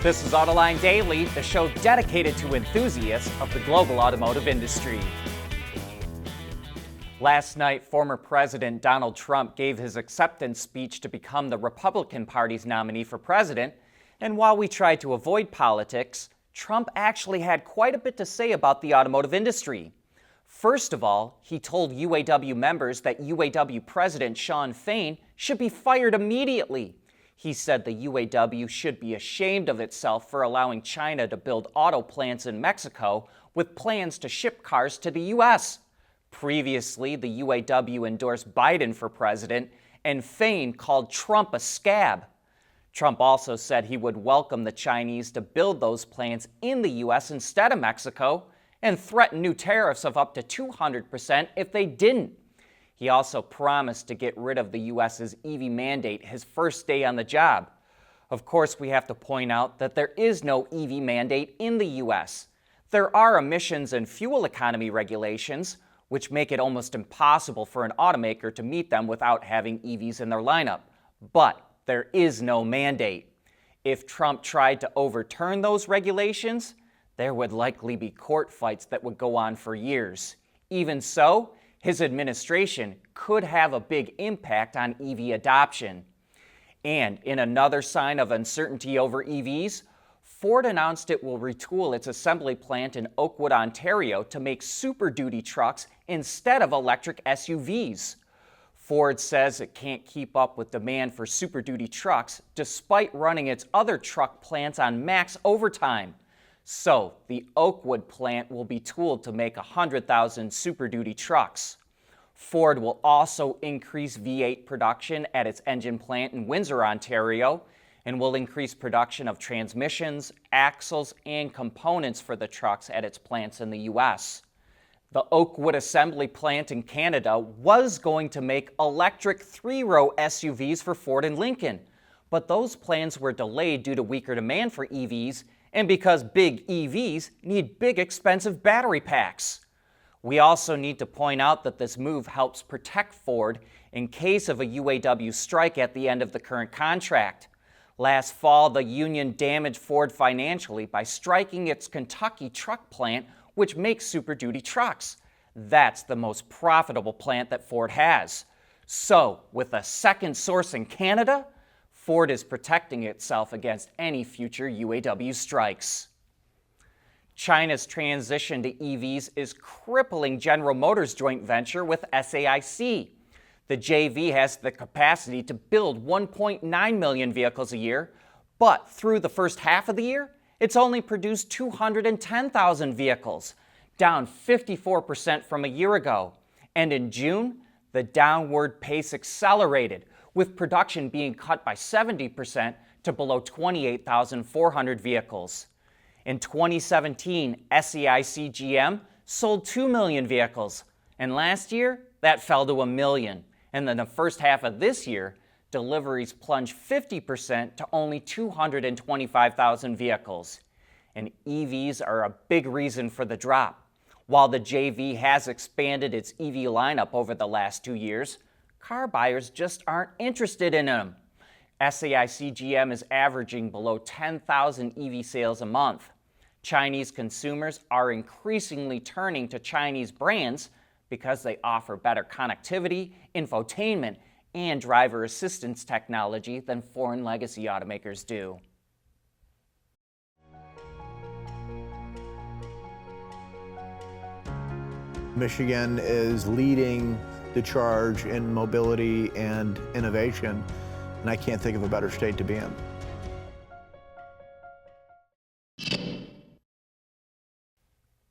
This is Autoline Daily, the show dedicated to enthusiasts of the global automotive industry. Last night, former President Donald Trump gave his acceptance speech to become the Republican Party's nominee for president, and while we tried to avoid politics, Trump actually had quite a bit to say about the automotive industry. First of all, he told UAW members that UAW President Fain should be fired immediately. He said the UAW should be ashamed of itself for allowing China to build auto plants in Mexico with plans to ship cars to the U.S. Previously, the UAW endorsed Biden for president, and Fain called Trump a scab. Trump also said he would welcome the Chinese to build those plants in the U.S. instead of Mexico, and threatened new tariffs of up to 200% if they didn't. He also promised to get rid of the U.S.'s EV mandate his first day on the job. Of course, we have to point out that there is no EV mandate in the U.S. There are emissions and fuel economy regulations, which make it almost impossible for an automaker to meet them without having EVs in their lineup. But there is no mandate. If Trump tried to overturn those regulations, there would likely be court fights that would go on for years. Even so, his administration could have a big impact on EV adoption. And in another sign of uncertainty over EVs, Ford announced it will retool its assembly plant in Oakwood, Ontario to make Super Duty trucks instead of electric SUVs. Ford says it can't keep up with demand for Super Duty trucks despite running its other truck plants on max overtime. So, the Oakwood plant will be tooled to make 100,000 Super Duty trucks. Ford will also increase V8 production at its engine plant in Windsor, Ontario, and will increase production of transmissions, axles, and components for the trucks at its plants in the U.S. The Oakwood assembly plant in Canada was going to make electric three-row SUVs for Ford and Lincoln, but those plans were delayed due to weaker demand for EVs and because big EVs need big, expensive battery packs. We also need to point out that this move helps protect Ford in case of a UAW strike at the end of the current contract. Last fall, the union damaged Ford financially by striking its Kentucky truck plant, which makes Super Duty trucks. That's the most profitable plant that Ford has. So, with a second source in Canada, Ford is protecting itself against any future UAW strikes. China's transition to EVs is crippling General Motors' joint venture with SAIC. The JV has the capacity to build 1.9 million vehicles a year, but through the first half of the year, it's only produced 210,000 vehicles, down 54% from a year ago. And in June, the downward pace accelerated, with production being cut by 70% to below 28,400 vehicles. In 2017, SAIC GM sold 2 million vehicles, and last year, that fell to 1 million. And in the first half of this year, deliveries plunged 50% to only 225,000 vehicles. And EVs are a big reason for the drop. While the JV has expanded its EV lineup over the last 2 years, car buyers just aren't interested in them. SAIC GM is averaging below 10,000 EV sales a month. Chinese consumers are increasingly turning to Chinese brands because they offer better connectivity, infotainment, and driver assistance technology than foreign legacy automakers do. Michigan is leading the charge in mobility and innovation, and I can't think of a better state to be in.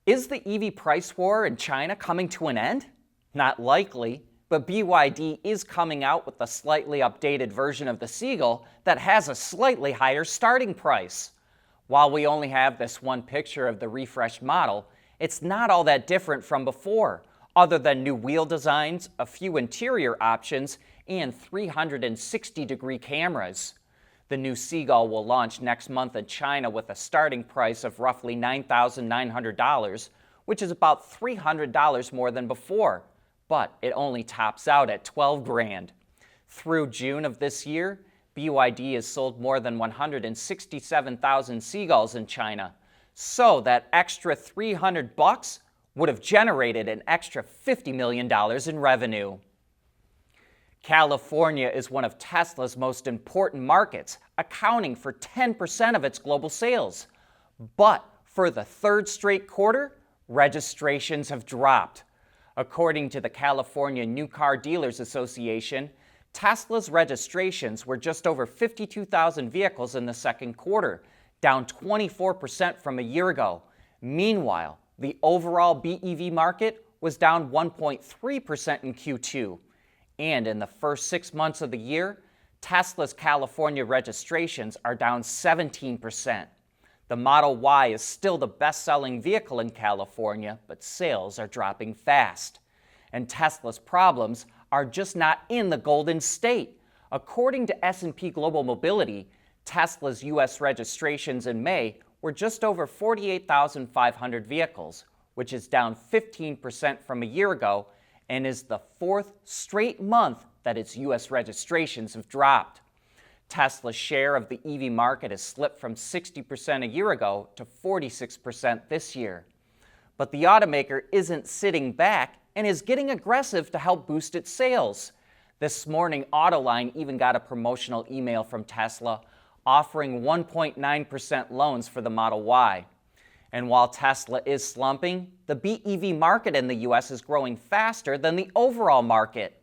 Is the EV price war in China coming to an end? Not likely, but BYD is coming out with a slightly updated version of the Seagull that has a slightly higher starting price. While we only have this one picture of the refreshed model, it's not all that different from before, other than new wheel designs, a few interior options, and 360-degree cameras. The new Seagull will launch next month in China with a starting price of roughly $9,900, which is about $300 more than before, but it only tops out at $12,000. Through June of this year, BYD has sold more than 167,000 seagulls in China, so that extra $300 would have generated an extra $50 million in revenue. California is one of Tesla's most important markets, accounting for 10% of its global sales. But for the third straight quarter, registrations have dropped. According to the California New Car Dealers Association, Tesla's registrations were just over 52,000 vehicles in the second quarter, down 24% from a year ago. Meanwhile, the overall BEV market was down 1.3% in Q2. And in the first 6 months of the year, Tesla's California registrations are down 17%. The Model Y is still the best-selling vehicle in California, but sales are dropping fast. And Tesla's problems are just not in the Golden State. According to S&P Global Mobility, Tesla's U.S. registrations in May were just over 48,500 vehicles, which is down 15% from a year ago and is the fourth straight month that its U.S. registrations have dropped. Tesla's share of the EV market has slipped from 60% a year ago to 46% this year. But the automaker isn't sitting back and is getting aggressive to help boost its sales. This morning, Autoline even got a promotional email from Tesla offering 1.9% loans for the Model Y. And while Tesla is slumping, the BEV market in the U.S. is growing faster than the overall market.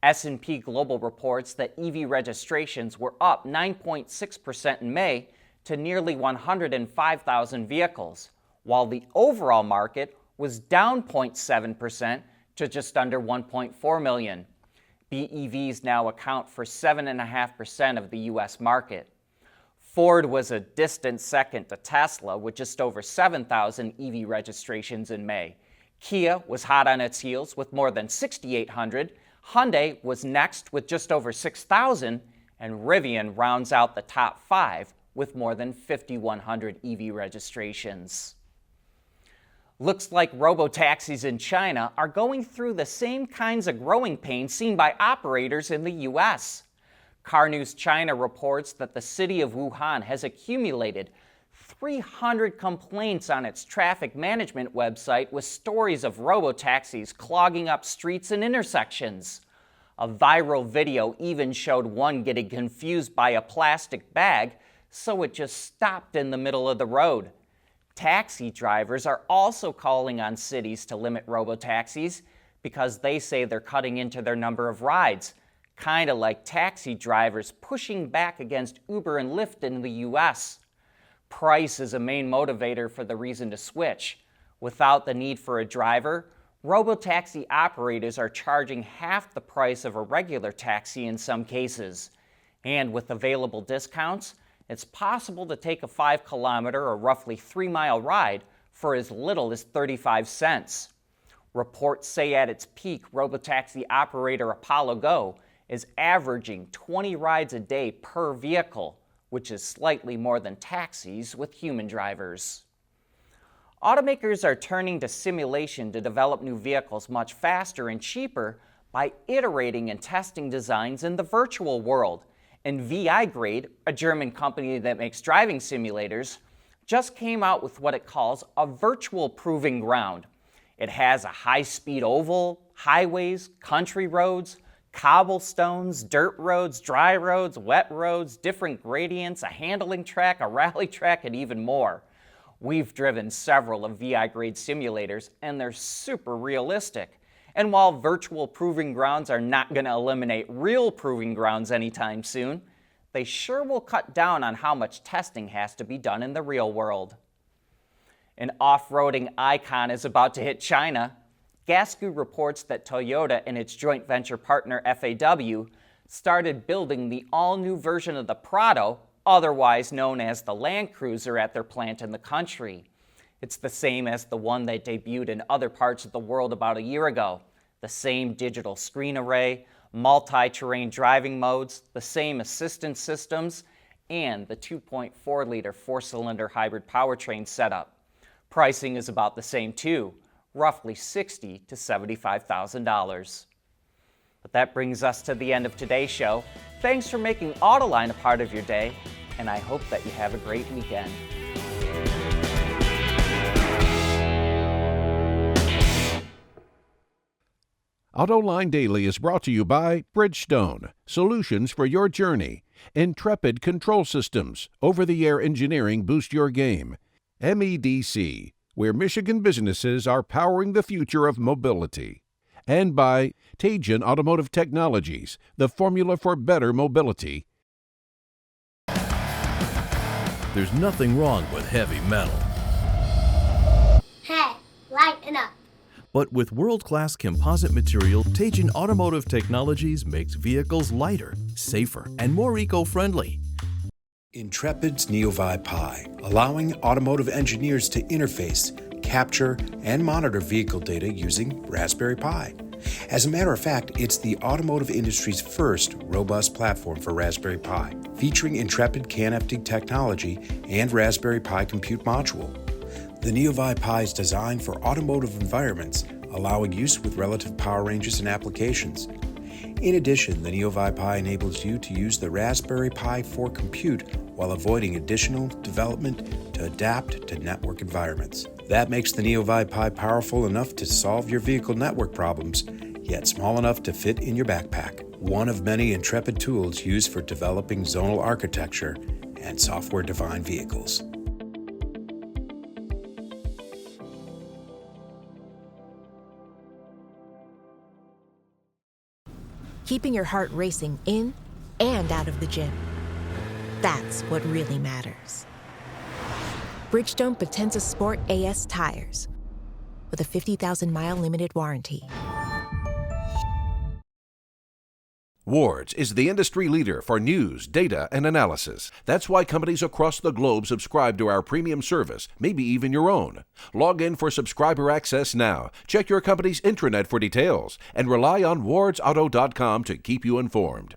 S&P Global reports that EV registrations were up 9.6% in May to nearly 105,000 vehicles, while the overall market was down 0.7% to just under 1.4 million. BEVs now account for 7.5% of the U.S. market. Ford was a distant second to Tesla with just over 7,000 EV registrations in May. Kia was hot on its heels with more than 6,800. Hyundai was next with just over 6,000, and Rivian rounds out the top 5 with more than 5,100 EV registrations. Looks like robotaxis in China are going through the same kinds of growing pains seen by operators in the U.S. Car News China reports that the city of Wuhan has accumulated 300 complaints on its traffic management website with stories of robotaxis clogging up streets and intersections. A viral video even showed one getting confused by a plastic bag, so it just stopped in the middle of the road. Taxi drivers are also calling on cities to limit robotaxis because they say they're cutting into their number of rides, kind of like taxi drivers pushing back against Uber and Lyft in the U.S. Price is a main motivator for the reason to switch. Without the need for a driver, robotaxi operators are charging half the price of a regular taxi in some cases. And with available discounts, it's possible to take a 5-kilometer or roughly 3-mile ride for as little as 35 cents. Reports say at its peak, robotaxi operator Apollo Go is averaging 20 rides a day per vehicle, which is slightly more than taxis with human drivers. Automakers are turning to simulation to develop new vehicles much faster and cheaper by iterating and testing designs in the virtual world. And VI-Grade, a German company that makes driving simulators, just came out with what it calls a virtual proving ground. It has a high-speed oval, highways, country roads, cobblestones, dirt roads, dry roads, wet roads, different gradients, a handling track, a rally track, and even more. We've driven several of VI-Grade simulators, and they're super realistic. And while virtual proving grounds are not going to eliminate real proving grounds anytime soon, they sure will cut down on how much testing has to be done in the real world. An off-roading icon is about to hit China. Gasgoo reports that Toyota and its joint venture partner FAW started building the all-new version of the Prado, otherwise known as the Land Cruiser, at their plant in the country. It's the same as the one that debuted in other parts of the world about a year ago. The same digital screen array, multi-terrain driving modes, the same assistance systems, and the 2.4-liter four-cylinder hybrid powertrain setup. Pricing is about the same too, roughly $60,000 to $75,000. But that brings us to the end of today's show. Thanks for making Autoline a part of your day, and I hope that you have a great weekend. Autoline Daily is brought to you by Bridgestone, solutions for your journey. Intrepid Control Systems, over-the-air engineering boost your game. MEDC, where Michigan businesses are powering the future of mobility. And by Teijin Automotive Technologies, the formula for better mobility. There's nothing wrong with heavy metal. Hey, lighten up. But with world-class composite material, Teijin Automotive Technologies makes vehicles lighter, safer, and more eco-friendly. Intrepid's NeoVi Pi, allowing automotive engineers to interface, capture, and monitor vehicle data using Raspberry Pi. As a matter of fact, it's the automotive industry's first robust platform for Raspberry Pi, featuring Intrepid CAN-FD technology and Raspberry Pi compute module. The NeoVi Pi is designed for automotive environments, allowing use with relative power ranges and applications. In addition, the NeoVi Pi enables you to use the Raspberry Pi for compute while avoiding additional development to adapt to network environments. That makes the NeoVi Pi powerful enough to solve your vehicle network problems, yet small enough to fit in your backpack. One of many Intrepid tools used for developing zonal architecture and software-defined vehicles. Keeping your heart racing in and out of the gym. That's what really matters. Bridgestone Potenza Sport AS tires with a 50,000-mile limited warranty. Wards is the industry leader for news, data, and analysis. That's why companies across the globe subscribe to our premium service, maybe even your own. Log in for subscriber access now. Check your company's intranet for details and rely on wardsauto.com to keep you informed.